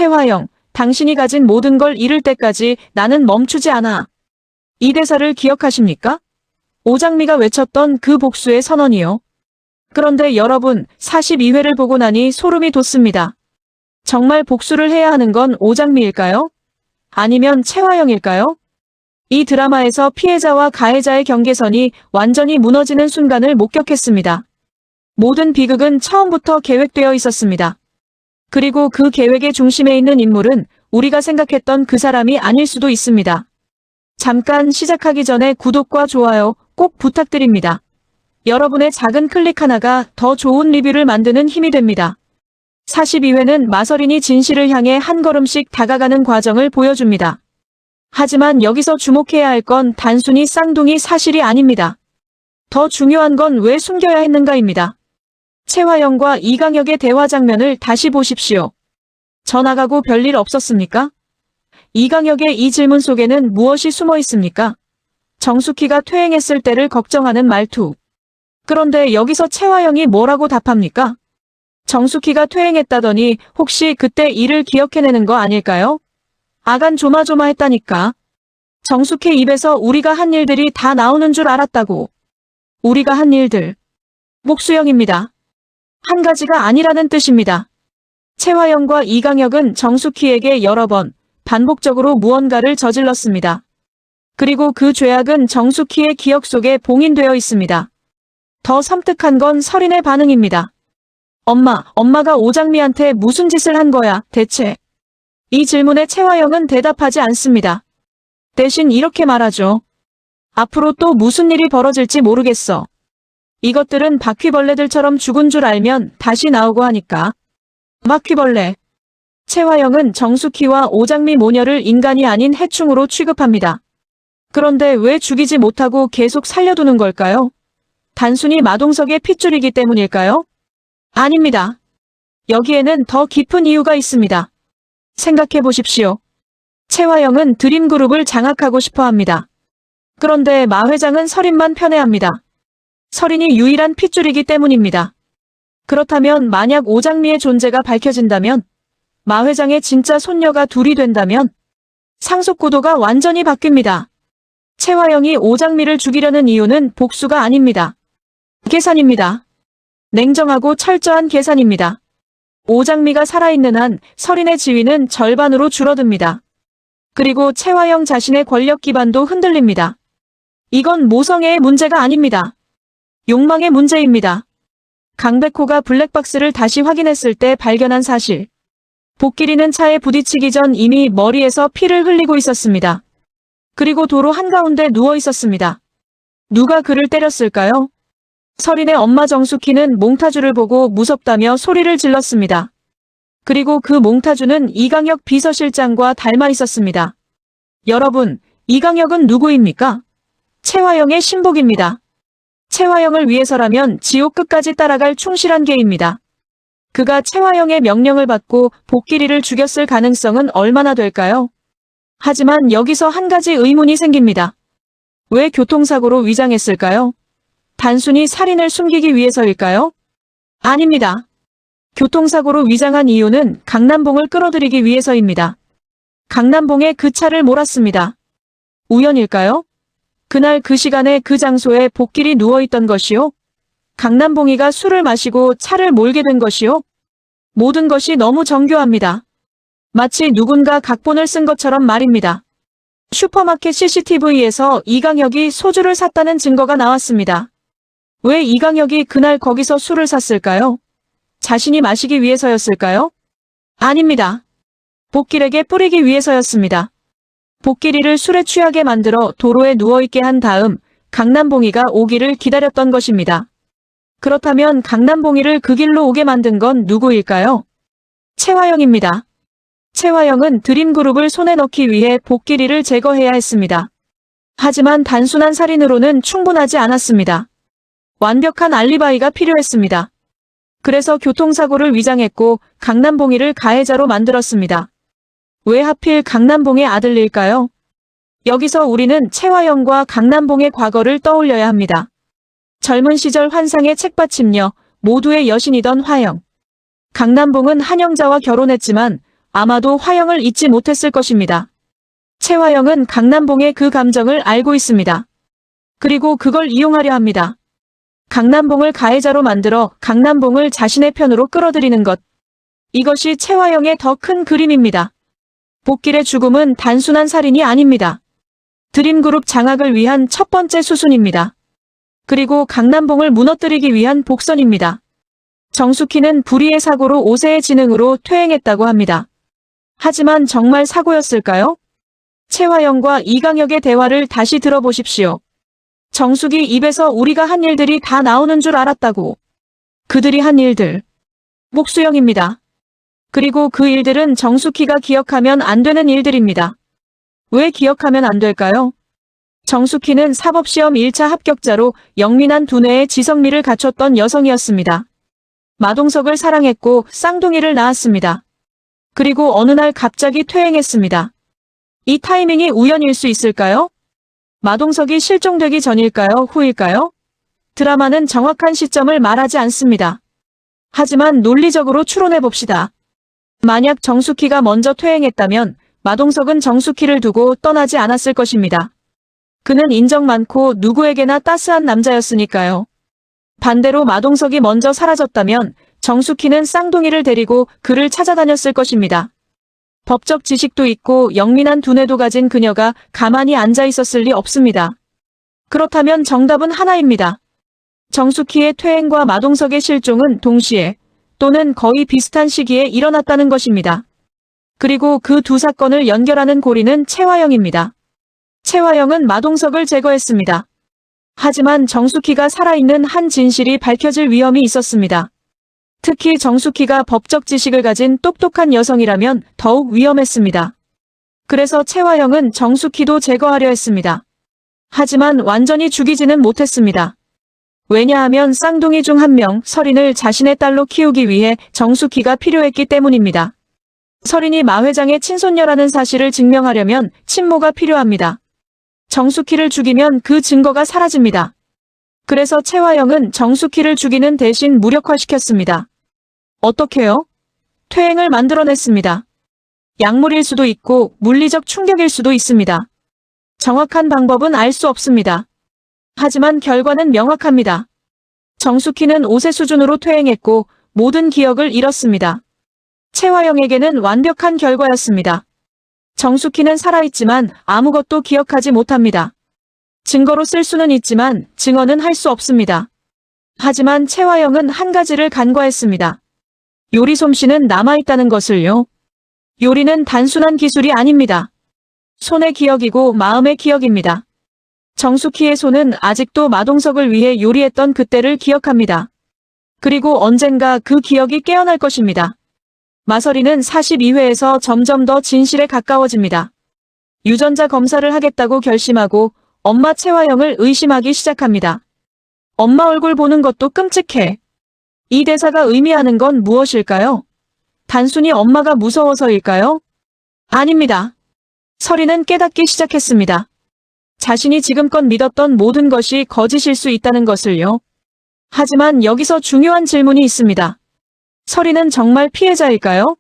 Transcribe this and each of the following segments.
최화영, 당신이 가진 모든 걸 잃을 때까지 나는 멈추지 않아. 이 대사를 기억하십니까? 오장미가 외쳤던 그 복수의 선언이요. 그런데 여러분, 42회를 보고 나니 소름이 돋습니다. 정말 복수를 해야 하는 건 오장미일까요? 아니면 최화영일까요? 이 드라마에서 피해자와 가해자의 경계선이 완전히 무너지는 순간을 목격했습니다. 모든 비극은 처음부터 계획되어 있었습니다. 그리고 그 계획의 중심에 있는 인물은 우리가 생각했던 그 사람이 아닐 수도 있습니다. 잠깐 시작하기 전에 구독과 좋아요 꼭 부탁드립니다. 여러분의 작은 클릭 하나가 더 좋은 리뷰를 만드는 힘이 됩니다. 42회는 마서린이 진실을 향해 한 걸음씩 다가가는 과정을 보여줍니다. 하지만 여기서 주목해야 할 건 단순히 쌍둥이 사실이 아닙니다. 더 중요한 건 왜 숨겨야 했는가입니다. 최화영과 이강혁의 대화 장면을 다시 보십시오. 전화가고 별일 없었습니까? 이강혁의 이 질문 속에는 무엇이 숨어 있습니까? 정숙희가 퇴행했을 때를 걱정하는 말투. 그런데 여기서 최화영이 뭐라고 답합니까? 정숙희가 퇴행했다더니 혹시 그때 일을 기억해내는 거 아닐까요? 아간 조마조마했다니까. 정숙희 입에서 우리가 한 일들이 다 나오는 줄 알았다고. 우리가 한 일들. 목수형입니다. 한 가지가 아니라는 뜻입니다. 최화영과 이강혁은 정숙희에게 여러 번 반복적으로 무언가를 저질렀습니다. 그리고 그 죄악은 정숙희의 기억 속에 봉인되어 있습니다. 더 섬뜩한 건 설인의 반응입니다. 엄마가 오장미한테 무슨 짓을 한 거야, 대체? 이 질문에 최화영은 대답하지 않습니다. 대신 이렇게 말하죠. 앞으로 또 무슨 일이 벌어질지 모르겠어. 이것들은 바퀴벌레들처럼 죽은 줄 알면 다시 나오고 하니까. 바퀴벌레. 최화영은 정숙희와 오장미 모녀를 인간이 아닌 해충으로 취급합니다. 그런데 왜 죽이지 못하고 계속 살려두는 걸까요? 단순히 마동석의 핏줄이기 때문일까요? 아닙니다. 여기에는 더 깊은 이유가 있습니다. 생각해 보십시오. 최화영은 드림그룹을 장악하고 싶어 합니다. 그런데 마 회장은 설인만 편애합니다. 설인이 유일한 핏줄이기 때문입니다. 그렇다면 만약 오장미의 존재가 밝혀진다면, 마 회장의 진짜 손녀가 둘이 된다면 상속구도가 완전히 바뀝니다. 최화영이 오장미를 죽이려는 이유는 복수가 아닙니다. 계산입니다. 냉정하고 철저한 계산입니다. 오장미가 살아있는 한 설인의 지위는 절반으로 줄어듭니다. 그리고 최화영 자신의 권력 기반도 흔들립니다. 이건 모성애의 문제가 아닙니다. 욕망의 문제입니다. 강백호가 블랙박스를 다시 확인했을 때 발견한 사실. 복길이는 차에 부딪히기 전 이미 머리에서 피를 흘리고 있었습니다. 그리고 도로 한가운데 누워 있었습니다. 누가 그를 때렸을까요? 설인의 엄마 정숙희는 몽타주를 보고 무섭다며 소리를 질렀습니다. 그리고 그 몽타주는 이강혁 비서실장과 닮아 있었습니다. 여러분, 이강혁은 누구입니까? 최화영의 신복입니다. 최화영을 위해서라면 지옥 끝까지 따라갈 충실한 개입니다. 그가 최화영의 명령을 받고 복길이를 죽였을 가능성은 얼마나 될까요? 하지만 여기서 한 가지 의문이 생깁니다. 왜 교통사고로 위장했을까요? 단순히 살인을 숨기기 위해서일까요? 아닙니다. 교통사고로 위장한 이유는 강남봉을 끌어들이기 위해서입니다. 강남봉에 그 차를 몰았습니다. 우연일까요? 그날 그 시간에 그 장소에 복길이 누워있던 것이요? 강남봉이가 술을 마시고 차를 몰게 된 것이요? 모든 것이 너무 정교합니다. 마치 누군가 각본을 쓴 것처럼 말입니다. 슈퍼마켓 CCTV에서 이강혁이 소주를 샀다는 증거가 나왔습니다. 왜 이강혁이 그날 거기서 술을 샀을까요? 자신이 마시기 위해서였을까요? 아닙니다. 복길에게 뿌리기 위해서였습니다. 복길이를 술에 취하게 만들어 도로에 누워있게 한 다음 강남봉이가 오기를 기다렸던 것입니다. 그렇다면 강남봉이를 그 길로 오게 만든 건 누구일까요? 최화영입니다. 최화영은 드림그룹을 손에 넣기 위해 복길이를 제거해야 했습니다. 하지만 단순한 살인으로는 충분하지 않았습니다. 완벽한 알리바이가 필요했습니다. 그래서 교통사고를 위장했고 강남봉이를 가해자로 만들었습니다. 왜 하필 강남봉의 아들일까요? 여기서 우리는 최화영과 강남봉의 과거를 떠올려야 합니다. 젊은 시절 환상의 책받침녀, 모두의 여신이던 화영. 강남봉은 한영자와 결혼했지만 아마도 화영을 잊지 못했을 것입니다. 최화영은 강남봉의 그 감정을 알고 있습니다. 그리고 그걸 이용하려 합니다. 강남봉을 가해자로 만들어 강남봉을 자신의 편으로 끌어들이는 것. 이것이 최화영의 더 큰 그림입니다. 복길의 죽음은 단순한 살인이 아닙니다. 드림그룹 장악을 위한 첫 번째 수순입니다. 그리고 강남봉을 무너뜨리기 위한 복선입니다. 정숙희는 불의의 사고로 5세의 지능으로 퇴행했다고 합니다. 하지만 정말 사고였을까요? 최화영과 이강혁의 대화를 다시 들어보십시오. 정숙이 입에서 우리가 한 일들이 다 나오는 줄 알았다고. 그들이 한 일들. 목수형입니다. 그리고 그 일들은 정숙희가 기억하면 안 되는 일들입니다. 왜 기억하면 안 될까요? 정숙희는 사법시험 1차 합격자로 영민한 두뇌의 지성미를 갖췄던 여성이었습니다. 마동석을 사랑했고 쌍둥이를 낳았습니다. 그리고 어느 날 갑자기 퇴행했습니다. 이 타이밍이 우연일 수 있을까요? 마동석이 실종되기 전일까요? 후일까요? 드라마는 정확한 시점을 말하지 않습니다. 하지만 논리적으로 추론해봅시다. 만약 정숙희가 먼저 퇴행했다면 마동석은 정숙희를 두고 떠나지 않았을 것입니다. 그는 인정 많고 누구에게나 따스한 남자였으니까요. 반대로 마동석이 먼저 사라졌다면 정숙희는 쌍둥이를 데리고 그를 찾아다녔을 것입니다. 법적 지식도 있고 영민한 두뇌도 가진 그녀가 가만히 앉아 있었을 리 없습니다. 그렇다면 정답은 하나입니다. 정숙희의 퇴행과 마동석의 실종은 동시에 또는 거의 비슷한 시기에 일어났다는 것입니다. 그리고 그 두 사건을 연결하는 고리는 최화영입니다. 최화영은 마동석을 제거했습니다. 하지만 정숙희가 살아있는 한 진실이 밝혀질 위험이 있었습니다. 특히 정숙희가 법적 지식을 가진 똑똑한 여성이라면 더욱 위험했습니다. 그래서 최화영은 정숙희도 제거하려 했습니다. 하지만 완전히 죽이지는 못했습니다. 왜냐하면 쌍둥이 중 한 명, 설인을 자신의 딸로 키우기 위해 정숙희가 필요했기 때문입니다. 설인이 마 회장의 친손녀라는 사실을 증명하려면 친모가 필요합니다. 정숙희를 죽이면 그 증거가 사라집니다. 그래서 최화영은 정숙희를 죽이는 대신 무력화시켰습니다. 어떻게요? 퇴행을 만들어냈습니다. 약물일 수도 있고 물리적 충격일 수도 있습니다. 정확한 방법은 알 수 없습니다. 하지만 결과는 명확합니다. 정숙희는 5세 수준으로 퇴행했고 모든 기억을 잃었습니다. 최화영에게는 완벽한 결과였습니다. 정숙희는 살아있지만 아무것도 기억하지 못합니다. 증거로 쓸 수는 있지만 증언은 할 수 없습니다. 하지만 최화영은 한 가지를 간과했습니다. 요리 솜씨는 남아있다는 것을요. 요리는 단순한 기술이 아닙니다. 손의 기억이고 마음의 기억입니다. 정숙희의 손은 아직도 마동석을 위해 요리했던 그때를 기억합니다. 그리고 언젠가 그 기억이 깨어날 것입니다. 마서리는 42회에서 점점 더 진실에 가까워집니다. 유전자 검사를 하겠다고 결심하고 엄마 최화영을 의심하기 시작합니다. 엄마 얼굴 보는 것도 끔찍해. 이 대사가 의미하는 건 무엇일까요? 단순히 엄마가 무서워서일까요? 아닙니다. 설이는 깨닫기 시작했습니다. 자신이 지금껏 믿었던 모든 것이 거짓일 수 있다는 것을요. 하지만 여기서 중요한 질문이 있습니다. 설이는 정말 피해자일까요?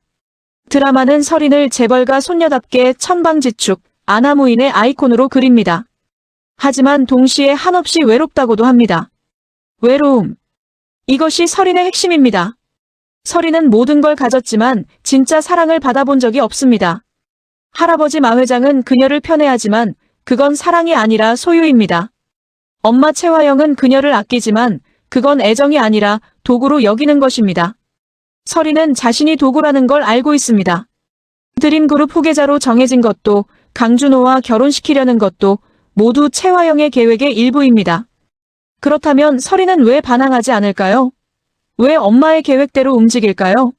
드라마는 설인을 재벌가 손녀답게 천방지축, 아나무인의 아이콘으로 그립니다. 하지만 동시에 한없이 외롭다고도 합니다. 외로움. 이것이 설인의 핵심입니다. 설인은 모든 걸 가졌지만 진짜 사랑을 받아본 적이 없습니다. 할아버지 마 회장은 그녀를 편애하지만 그건 사랑이 아니라 소유입니다. 엄마 최화영은 그녀를 아끼지만 그건 애정이 아니라 도구로 여기는 것입니다. 설이는 자신이 도구라는 걸 알고 있습니다. 드림그룹 후계자로 정해진 것도 강준호와 결혼시키려는 것도 모두 최화영의 계획의 일부입니다. 그렇다면 설이는 왜 반항하지 않을까요? 왜 엄마의 계획대로 움직일까요?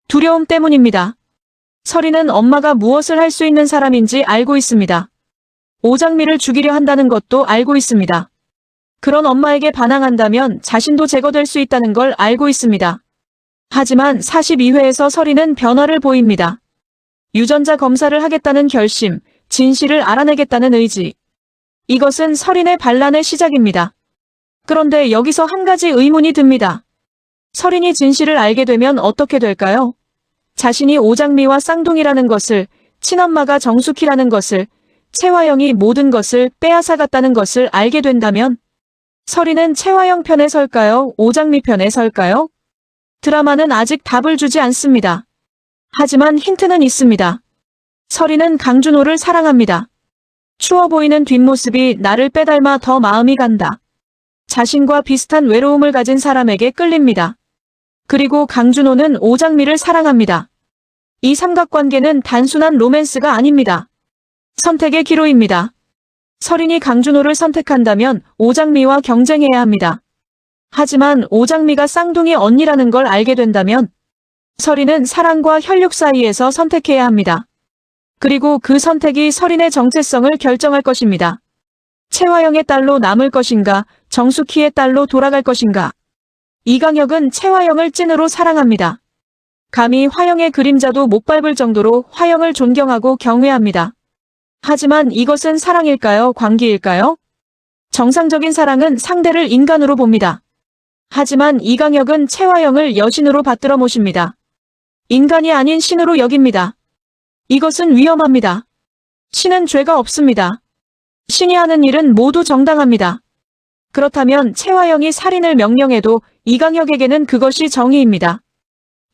두려움 때문입니다. 설이는 엄마가 무엇을 할 수 있는 사람인지 알고 있습니다. 오장미를 죽이려 한다는 것도 알고 있습니다. 그런 엄마에게 반항한다면 자신도 제거될 수 있다는 걸 알고 있습니다. 하지만 42회에서 설이는 변화를 보입니다. 유전자 검사를 하겠다는 결심, 진실을 알아내겠다는 의지. 이것은 설인의 반란의 시작입니다. 그런데 여기서 한 가지 의문이 듭니다. 설인이 진실을 알게 되면 어떻게 될까요? 자신이 오장미와 쌍둥이라는 것을, 친엄마가 정숙희라는 것을, 채화영이 모든 것을 빼앗아갔다는 것을 알게 된다면 설이는 채화영 편에 설까요? 오장미 편에 설까요? 드라마는 아직 답을 주지 않습니다. 하지만 힌트는 있습니다. 설이는 강준호를 사랑합니다. 추워 보이는 뒷모습이 나를 빼닮아 더 마음이 간다. 자신과 비슷한 외로움을 가진 사람에게 끌립니다. 그리고 강준호는 오장미를 사랑합니다. 이 삼각관계는 단순한 로맨스가 아닙니다. 선택의 기로입니다. 설인이 강준호를 선택한다면 오장미와 경쟁해야 합니다. 하지만 오장미가 쌍둥이 언니라는 걸 알게 된다면 설인은 사랑과 혈육 사이에서 선택해야 합니다. 그리고 그 선택이 설인의 정체성을 결정할 것입니다. 채화영의 딸로 남을 것인가, 정숙희의 딸로 돌아갈 것인가. 이강혁은 채화영을 찐으로 사랑합니다. 감히 화영의 그림자도 못 밟을 정도로 화영을 존경하고 경외합니다. 하지만 이것은 사랑일까요? 광기일까요? 정상적인 사랑은 상대를 인간으로 봅니다. 하지만 이강혁은 채화영을 여신으로 받들어 모십니다. 인간이 아닌 신으로 여깁니다. 이것은 위험합니다. 신은 죄가 없습니다. 신이 하는 일은 모두 정당합니다. 그렇다면 채화영이 살인을 명령해도 이강혁에게는 그것이 정의입니다.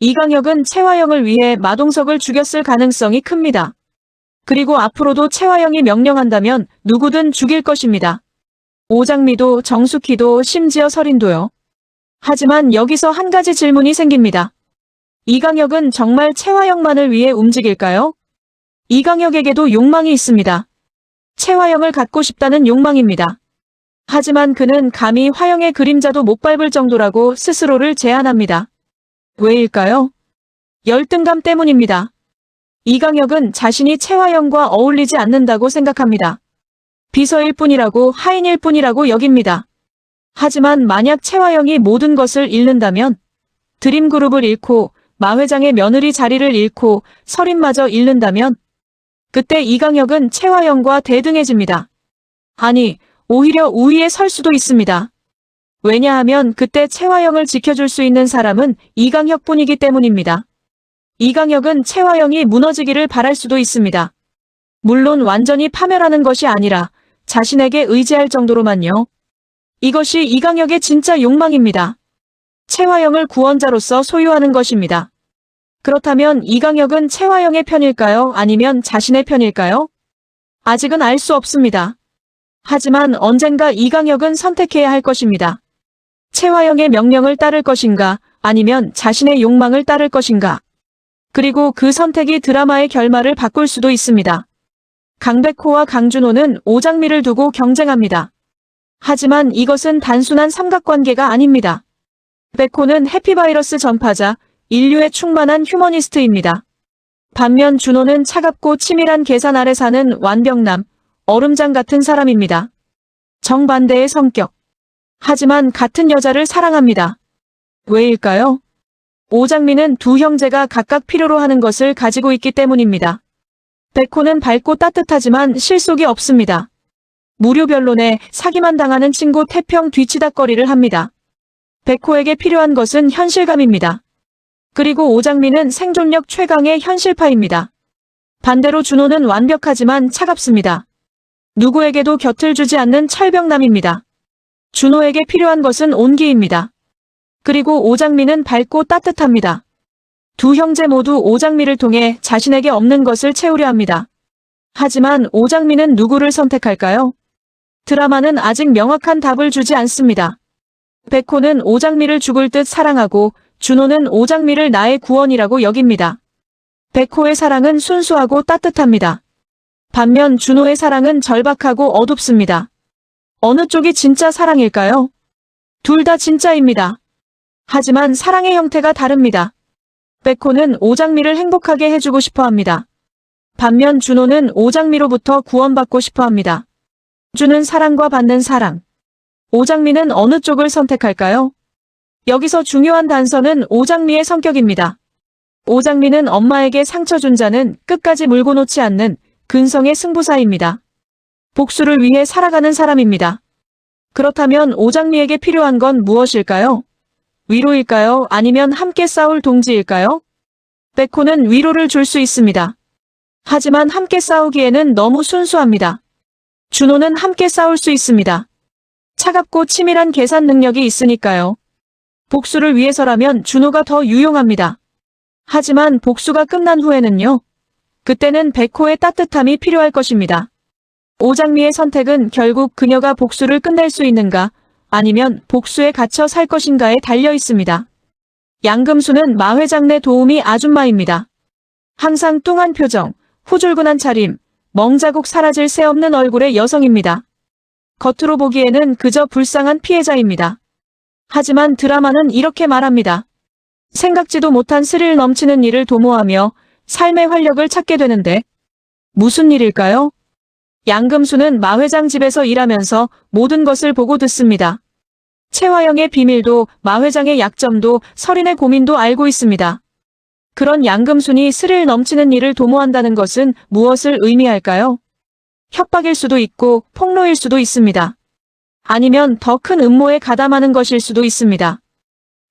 이강혁은 채화영을 위해 마동석을 죽였을 가능성이 큽니다. 그리고 앞으로도 채화영이 명령한다면 누구든 죽일 것입니다. 오장미도 정숙희도 심지어 설인도요. 하지만 여기서 한 가지 질문이 생깁니다. 이강혁은 정말 채화영만을 위해 움직일까요? 이강혁에게도 욕망이 있습니다. 채화영을 갖고 싶다는 욕망입니다. 하지만 그는 감히 화영의 그림자도 못 밟을 정도라고 스스로를 제한합니다. 왜일까요? 열등감 때문입니다. 이강혁은 자신이 채화영과 어울리지 않는다고 생각합니다. 비서일 뿐이라고, 하인일 뿐이라고 여깁니다. 하지만 만약 채화영이 모든 것을 잃는다면 드림그룹을 잃고 마 회장의 며느리 자리를 잃고 설인마저 잃는다면 그때 이강혁은 채화영과 대등해집니다. 아니, 오히려 우위에 설 수도 있습니다. 왜냐하면 그때 채화영을 지켜줄 수 있는 사람은 이강혁뿐이기 때문입니다. 이강혁은 채화영이 무너지기를 바랄 수도 있습니다. 물론 완전히 파멸하는 것이 아니라 자신에게 의지할 정도로만요. 이것이 이강혁의 진짜 욕망입니다. 채화영을 구원자로서 소유하는 것입니다. 그렇다면 이강혁은 채화영의 편일까요? 아니면 자신의 편일까요? 아직은 알 수 없습니다. 하지만 언젠가 이강혁은 선택해야 할 것입니다. 채화영의 명령을 따를 것인가, 아니면 자신의 욕망을 따를 것인가. 그리고 그 선택이 드라마의 결말을 바꿀 수도 있습니다. 강백호와 강준호는 오장미를 두고 경쟁합니다. 하지만 이것은 단순한 삼각관계가 아닙니다. 백호는 해피바이러스 전파자, 인류에 충만한 휴머니스트입니다. 반면 준호는 차갑고 치밀한 계산 아래 사는 완벽남, 얼음장 같은 사람입니다. 정반대의 성격. 하지만 같은 여자를 사랑합니다. 왜일까요? 오장미는 두 형제가 각각 필요로 하는 것을 가지고 있기 때문입니다. 백호는 밝고 따뜻하지만 실속이 없습니다. 무료 변론에 사기만 당하는 친구 태평 뒤치다꺼리를 합니다. 백호에게 필요한 것은 현실감입니다. 그리고 오장미는 생존력 최강의 현실파입니다. 반대로 준호는 완벽하지만 차갑습니다. 누구에게도 곁을 주지 않는 철벽남입니다. 준호에게 필요한 것은 온기입니다. 그리고 오장미는 밝고 따뜻합니다. 두 형제 모두 오장미를 통해 자신에게 없는 것을 채우려 합니다. 하지만 오장미는 누구를 선택할까요? 드라마는 아직 명확한 답을 주지 않습니다. 백호는 오장미를 죽을 듯 사랑하고 준호는 오장미를 나의 구원이라고 여깁니다. 백호의 사랑은 순수하고 따뜻합니다. 반면 준호의 사랑은 절박하고 어둡습니다. 어느 쪽이 진짜 사랑일까요? 둘 다 진짜입니다. 하지만 사랑의 형태가 다릅니다. 백호는 오장미를 행복하게 해주고 싶어 합니다. 반면 준호는 오장미로부터 구원받고 싶어 합니다. 주는 사랑과 받는 사랑. 오장미는 어느 쪽을 선택할까요? 여기서 중요한 단서는 오장미의 성격입니다. 오장미는 엄마에게 상처 준 자는 끝까지 물고 놓지 않는 근성의 승부사입니다. 복수를 위해 살아가는 사람입니다. 그렇다면 오장미에게 필요한 건 무엇일까요? 위로일까요? 아니면 함께 싸울 동지일까요? 백호는 위로를 줄 수 있습니다. 하지만 함께 싸우기에는 너무 순수합니다. 준호는 함께 싸울 수 있습니다. 차갑고 치밀한 계산 능력이 있으니까요. 복수를 위해서라면 준호가 더 유용합니다. 하지만 복수가 끝난 후에는요. 그때는 백호의 따뜻함이 필요할 것입니다. 오장미의 선택은 결국 그녀가 복수를 끝낼 수 있는가 아니면 복수에 갇혀 살 것인가에 달려 있습니다. 양금수는 마 회장 내 도우미 아줌마입니다. 항상 뚱한 표정, 후줄근한 차림, 멍자국 사라질 새 없는 얼굴의 여성입니다. 겉으로 보기에는 그저 불쌍한 피해자입니다. 하지만 드라마는 이렇게 말합니다. 생각지도 못한 스릴 넘치는 일을 도모하며 삶의 활력을 찾게 되는데 무슨 일일까요? 양금수는 마 회장 집에서 일하면서 모든 것을 보고 듣습니다. 최화영의 비밀도 마 회장의 약점도 설인의 고민도 알고 있습니다. 그런 양금순이 스릴 넘치는 일을 도모한다는 것은 무엇을 의미할까요? 협박일 수도 있고 폭로일 수도 있습니다. 아니면 더 큰 음모에 가담하는 것일 수도 있습니다.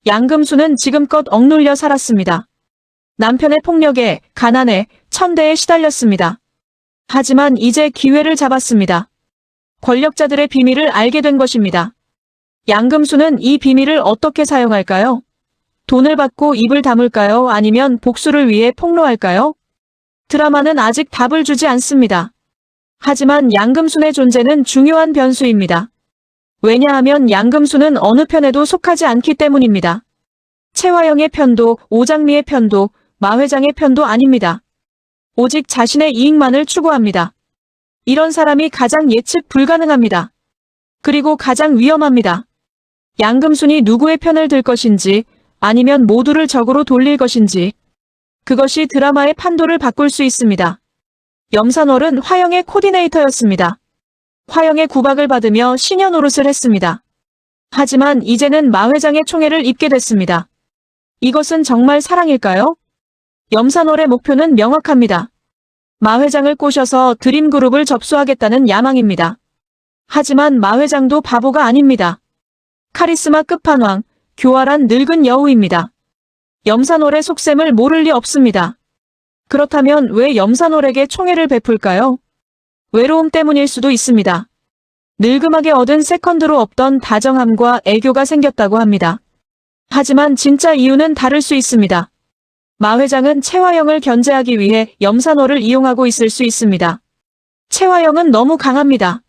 양금수는 지금껏 억눌려 살았습니다. 남편의 폭력에, 가난에, 천대에 시달렸습니다. 하지만 이제 기회를 잡았습니다. 권력자들의 비밀을 알게 된 것입니다. 양금수는 이 비밀을 어떻게 사용할까요? 돈을 받고 입을 다물까요? 아니면 복수를 위해 폭로할까요? 드라마는 아직 답을 주지 않습니다. 하지만 양금순의 존재는 중요한 변수입니다. 왜냐하면 양금수는 어느 편에도 속하지 않기 때문입니다. 최화영의 편도, 오장미의 편도, 마 회장의 편도 아닙니다. 오직 자신의 이익만을 추구합니다. 이런 사람이 가장 예측 불가능합니다. 그리고 가장 위험합니다. 양금순이 누구의 편을 들 것인지 아니면 모두를 적으로 돌릴 것인지 그것이 드라마의 판도를 바꿀 수 있습니다. 염산월은 화영의 코디네이터였습니다. 화영의 구박을 받으며 시녀 노릇을 했습니다. 하지만 이제는 마 회장의 총애를 입게 됐습니다. 이것은 정말 사랑일까요? 염산월의 목표는 명확합니다. 마 회장을 꼬셔서 드림그룹을 접수하겠다는 야망입니다. 하지만 마 회장도 바보가 아닙니다. 카리스마 끝판왕, 교활한 늙은 여우입니다. 염산월의 속셈을 모를 리 없습니다. 그렇다면 왜 염산월에게 총애를 베풀까요? 외로움 때문일 수도 있습니다. 늙음하게 얻은 세컨드로 없던 다정함과 애교가 생겼다고 합니다. 하지만 진짜 이유는 다를 수 있습니다. 마 회장은 최화영을 견제하기 위해 염산월을 이용하고 있을 수 있습니다. 최화영은 너무 강합니다.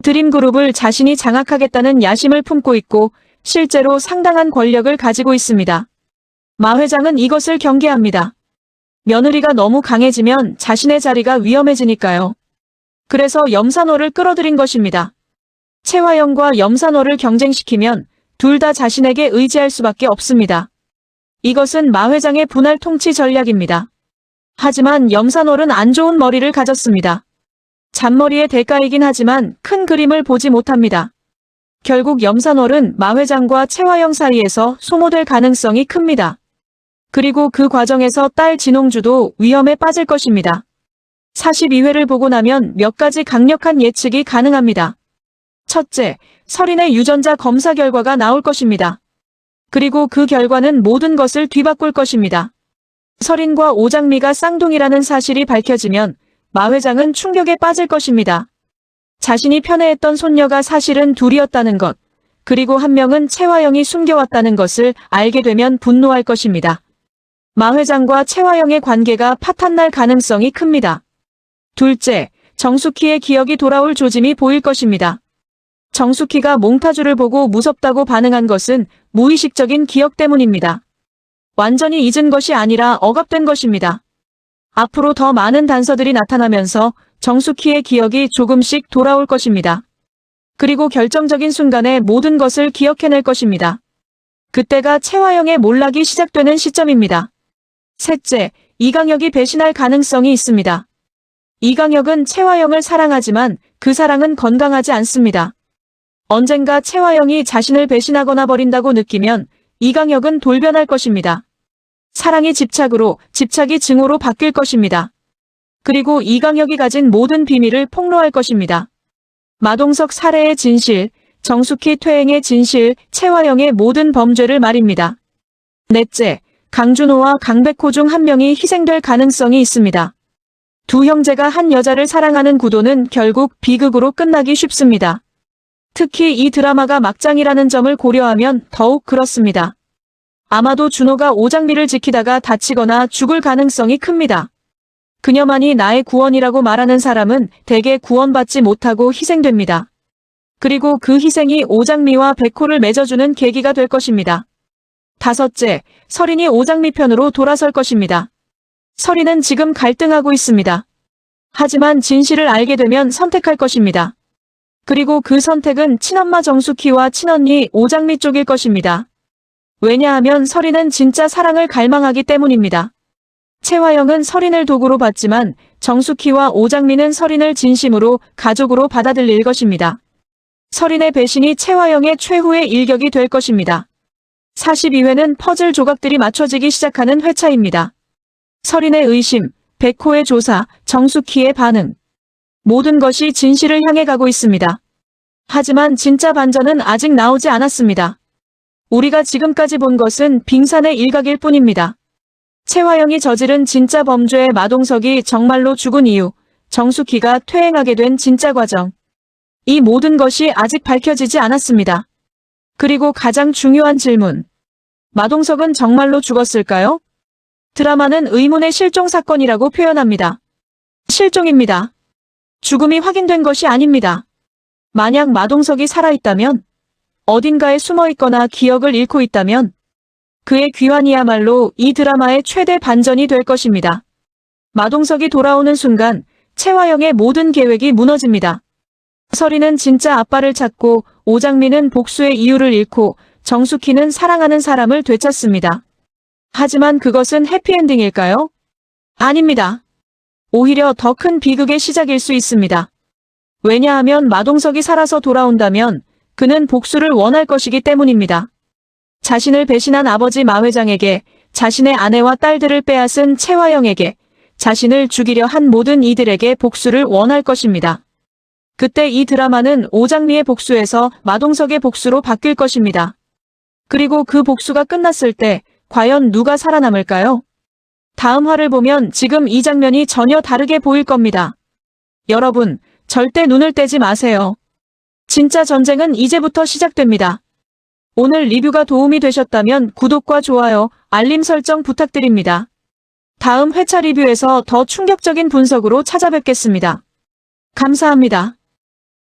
드림그룹을 자신이 장악하겠다는 야심을 품고 있고 실제로 상당한 권력을 가지고 있습니다. 마 회장은 이것을 경계합니다. 며느리가 너무 강해지면 자신의 자리가 위험해지니까요. 그래서 염산호를 끌어들인 것입니다. 최화영과 염산호를 경쟁시키면 둘 다 자신에게 의지할 수밖에 없습니다. 이것은 마 회장의 분할 통치 전략입니다. 하지만 염산호는 안 좋은 머리를 가졌습니다. 잔머리의 대가이긴 하지만 큰 그림을 보지 못합니다. 결국 염산월은 마 회장과 최화영 사이에서 소모될 가능성이 큽니다. 그리고 그 과정에서 딸 진홍주도 위험에 빠질 것입니다. 42회를 보고 나면 몇 가지 강력한 예측이 가능합니다. 첫째, 설인의 유전자 검사 결과가 나올 것입니다. 그리고 그 결과는 모든 것을 뒤바꿀 것입니다. 설인과 오장미가 쌍둥이라는 사실이 밝혀지면 마 회장은 충격에 빠질 것입니다. 자신이 편애했던 손녀가 사실은 둘이었다는 것, 그리고 한 명은 최화영이 숨겨왔다는 것을 알게 되면 분노할 것입니다. 마 회장과 최화영의 관계가 파탄날 가능성이 큽니다. 둘째, 정숙희의 기억이 돌아올 조짐이 보일 것입니다. 정숙희가 몽타주를 보고 무섭다고 반응한 것은 무의식적인 기억 때문입니다. 완전히 잊은 것이 아니라 억압된 것입니다. 앞으로 더 많은 단서들이 나타나면서 정숙희의 기억이 조금씩 돌아올 것입니다. 그리고 결정적인 순간에 모든 것을 기억해낼 것입니다. 그때가 최화영의 몰락이 시작되는 시점입니다. 셋째, 이강혁이 배신할 가능성이 있습니다. 이강혁은 최화영을 사랑하지만 그 사랑은 건강하지 않습니다. 언젠가 최화영이 자신을 배신하거나 버린다고 느끼면 이강혁은 돌변할 것입니다. 사랑이 집착으로, 집착이 증오로 바뀔 것입니다. 그리고 이강혁이 가진 모든 비밀을 폭로할 것입니다. 마동석 살해의 진실, 정숙희 퇴행의 진실, 최화영의 모든 범죄를 말입니다. 넷째, 강준호와 강백호 중 한 명이 희생될 가능성이 있습니다. 두 형제가 한 여자를 사랑하는 구도는 결국 비극으로 끝나기 쉽습니다. 특히 이 드라마가 막장이라는 점을 고려하면 더욱 그렇습니다. 아마도 준호가 오장미를 지키다가 다치거나 죽을 가능성이 큽니다. 그녀만이 나의 구원이라고 말하는 사람은 대개 구원받지 못하고 희생됩니다. 그리고 그 희생이 오장미와 백호를 맺어주는 계기가 될 것입니다. 다섯째, 설인이 오장미 편으로 돌아설 것입니다. 설인은 지금 갈등하고 있습니다. 하지만 진실을 알게 되면 선택할 것입니다. 그리고 그 선택은 친엄마 정숙희와 친언니 오장미 쪽일 것입니다. 왜냐하면 설인은 진짜 사랑을 갈망하기 때문입니다. 채화영은 설인을 도구로 봤지만 정숙희와 오장미는 설인을 진심으로 가족으로 받아들일 것입니다. 설인의 배신이 채화영의 최후의 일격이 될 것입니다. 42회는 퍼즐 조각들이 맞춰지기 시작하는 회차입니다. 설인의 의심, 백호의 조사, 정숙희의 반응. 모든 것이 진실을 향해 가고 있습니다. 하지만 진짜 반전은 아직 나오지 않았습니다. 우리가 지금까지 본 것은 빙산의 일각일 뿐입니다. 채화영이 저지른 진짜 범죄의 마동석이 정말로 죽은 이유, 정숙희가 퇴행하게 된 진짜 과정. 이 모든 것이 아직 밝혀지지 않았습니다. 그리고 가장 중요한 질문. 마동석은 정말로 죽었을까요? 드라마는 의문의 실종 사건이라고 표현합니다. 실종입니다. 죽음이 확인된 것이 아닙니다. 만약 마동석이 살아있다면, 어딘가에 숨어있거나 기억을 잃고 있다면, 그의 귀환이야말로 이 드라마의 최대 반전이 될 것입니다. 마동석이 돌아오는 순간 채화영의 모든 계획이 무너집니다. 설인은 진짜 아빠를 찾고 오장미는 복수의 이유를 잃고 정숙희는 사랑하는 사람을 되찾습니다. 하지만 그것은 해피엔딩일까요? 아닙니다. 오히려 더 큰 비극의 시작일 수 있습니다. 왜냐하면 마동석이 살아서 돌아온다면 그는 복수를 원할 것이기 때문입니다. 자신을 배신한 아버지 마 회장에게, 자신의 아내와 딸들을 빼앗은 채화영에게, 자신을 죽이려 한 모든 이들에게 복수를 원할 것입니다. 그때 이 드라마는 오장미의 복수에서 마동석의 복수로 바뀔 것입니다. 그리고 그 복수가 끝났을 때 과연 누가 살아남을까요? 다음 화를 보면 지금 이 장면이 전혀 다르게 보일 겁니다. 여러분, 절대 눈을 떼지 마세요. 진짜 전쟁은 이제부터 시작됩니다. 오늘 리뷰가 도움이 되셨다면 구독과 좋아요, 알림 설정 부탁드립니다. 다음 회차 리뷰에서 더 충격적인 분석으로 찾아뵙겠습니다. 감사합니다.